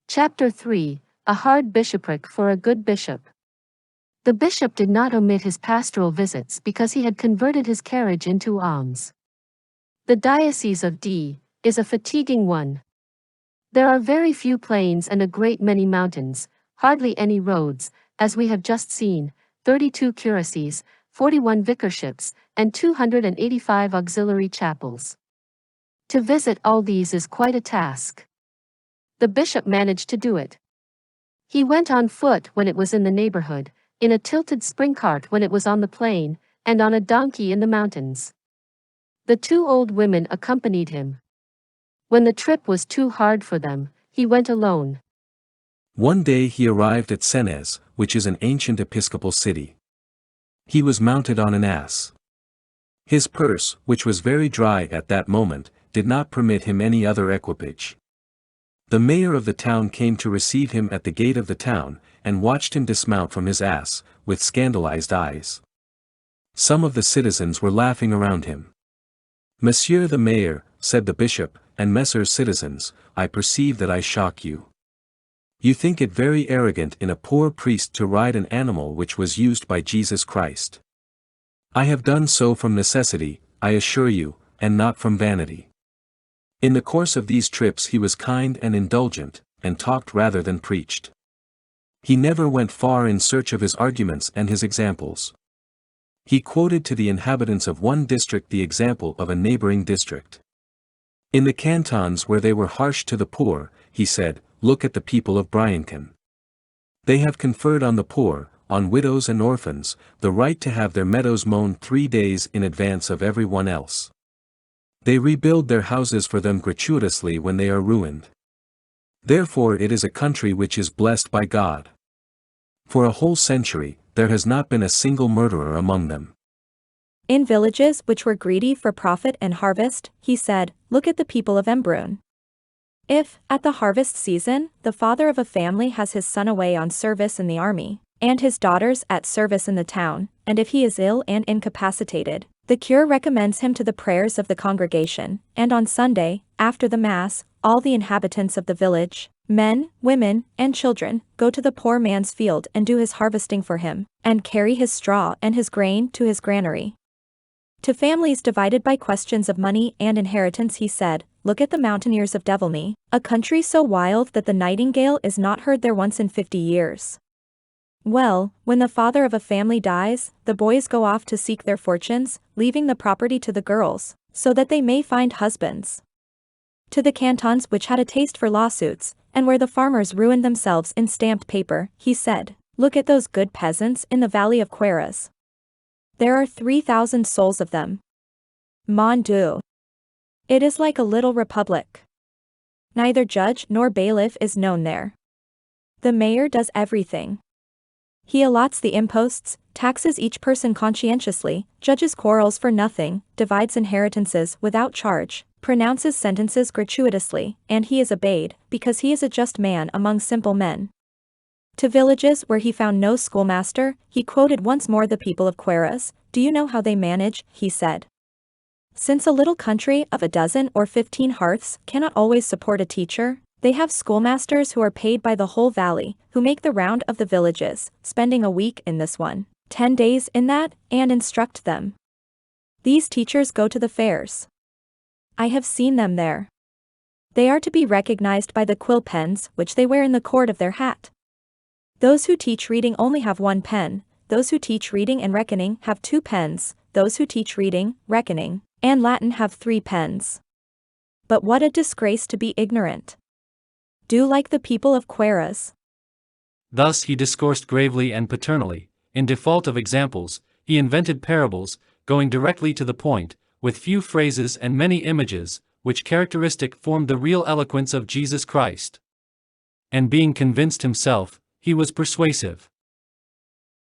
Chapter 3, A Hard Bishopric for a Good Bishop. The bishop did not omit his pastoral visits because he had converted his carriage into alms. The diocese of D is a fatiguing one. There are very few plains and a great many mountains, hardly any roads, as we have just seen, 32 curacies, 41 vicarships, and 285 auxiliary chapels. To visit all these is quite a task. The bishop managed to do it. He went on foot when it was in the neighborhood, in a tilted spring cart when it was on the plain, and on a donkey in the mountains. The two old women accompanied him. When the trip was too hard for them, he went alone. One day he arrived at Senez, which is an ancient episcopal city. He was mounted on an ass. His purse, which was very dry at that moment, did not permit him any other equipage. The mayor of the town came to receive him at the gate of the town, and watched him dismount from his ass, with scandalized eyes. Some of the citizens were laughing around him. "Monsieur the mayor," said the bishop, "and messrs citizens, I perceive that I shock you. You think it very arrogant in a poor priest to ride an animal which was used by Jesus Christ. I have done so from necessity, I assure you, and not from vanity." In the course of these trips he was kind and indulgent, and talked rather than preached. He never went far in search of his arguments and his examples. He quoted to the inhabitants of one district the example of a neighboring district. In the cantons where they were harsh to the poor, he said, "Look at the people of Briançon. They have conferred on the poor, on widows and orphans, the right to have their meadows mown 3 days in advance of every one else. They rebuild their houses for them gratuitously when they are ruined. Therefore it is a country which is blessed by God. For a whole century, there has not been a single murderer among them." In villages which were greedy for profit and harvest, he said, "Look at the people of Embrun. If, at the harvest season, the father of a family has his son away on service in the army, and his daughters at service in the town, and if he is ill and incapacitated, the curé recommends him to the prayers of the congregation, and on Sunday, after the Mass, all the inhabitants of the village, men, women, and children, go to the poor man's field and do his harvesting for him, and carry his straw and his grain to his granary." To families divided by questions of money and inheritance he said, "Look at the mountaineers of Devolny, a country so wild that the nightingale is not heard there once in 50 years. Well, when the father of a family dies, the boys go off to seek their fortunes, leaving the property to the girls, so that they may find husbands." To the cantons which had a taste for lawsuits, and where the farmers ruined themselves in stamped paper, he said, "Look at those good peasants in the valley of Queyras. There are 3,000 souls of them. Mon Dieu. It is like a little republic. Neither judge nor bailiff is known there. The mayor does everything. He allots the imposts, taxes each person conscientiously, judges quarrels for nothing, divides inheritances without charge, pronounces sentences gratuitously, and he is obeyed, because he is a just man among simple men." To villages where he found no schoolmaster, he quoted once more the people of Queyras. "Do you know how they manage?" he said. "Since a little country of 12 or 15 hearths cannot always support a teacher, they have schoolmasters who are paid by the whole valley, who make the round of the villages, spending a week in this one, 10 days in that, and instruct them. These teachers go to the fairs. I have seen them there. They are to be recognized by the quill pens which they wear in the cord of their hat. Those who teach reading only have 1 pen, those who teach reading and reckoning have 2 pens, those who teach reading, reckoning, and Latin have 3 pens. But what a disgrace to be ignorant. Do like the people of Queyras." Thus he discoursed gravely and paternally. In default of examples, he invented parables, going directly to the point, with few phrases and many images, which characteristic formed the real eloquence of Jesus Christ. And being convinced himself, he was persuasive.